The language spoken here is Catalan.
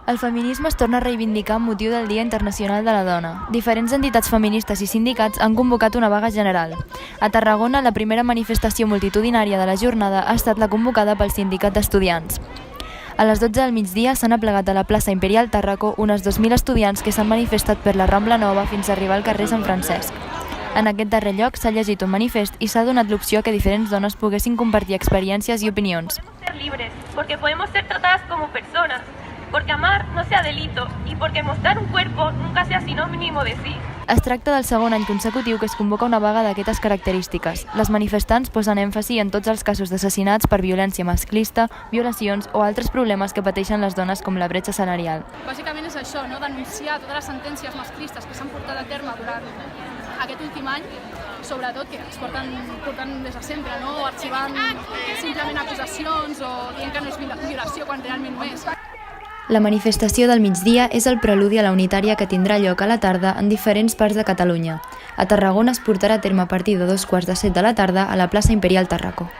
El feminisme es torna a reivindicar amb motiu del Dia Internacional de la Dona. Diferents entitats feministes i sindicats han convocat una vaga general. A Tarragona, la primera manifestació multitudinària de la jornada ha estat la convocada pel Sindicat d'Estudiants. A les 12 del migdia s'han aplegat a la plaça Imperial Tàrraco unes 2.000 estudiants que s'han manifestat per la Rambla Nova fins a arribar al carrer Sant Francesc. En aquest darrer lloc s'ha llegit un manifest i s'ha donat l'opció que diferents dones poguessin compartir experiències i opinions. Podemos ser libres, porque podemos ser tratadas como personas, porque amar no sea delito y porque mostrar un cuerpo nunca sea sinónimo de sí. Es tracta del segon any consecutiu que es convoca una vaga d'aquestes característiques. Les manifestants posen èmfasi en tots els casos d'assassinats per violència masclista, violacions o altres problemes que pateixen les dones com la bretxa salarial. Bàsicament és això, no? Denunciar totes les sentències masclistes que s'han portat a terme durant aquest últim any, sobretot que es porten des de sempre, no? Arxivant simplement acusacions o dient que no és violació quan realment ho és. La manifestació del migdia és el preludi a la unitària que tindrà lloc a la tarda en diferents parts de Catalunya. A Tarragona es portarà a terme a partir de 2:15 de la tarda a la plaça Imperial Tàrraco.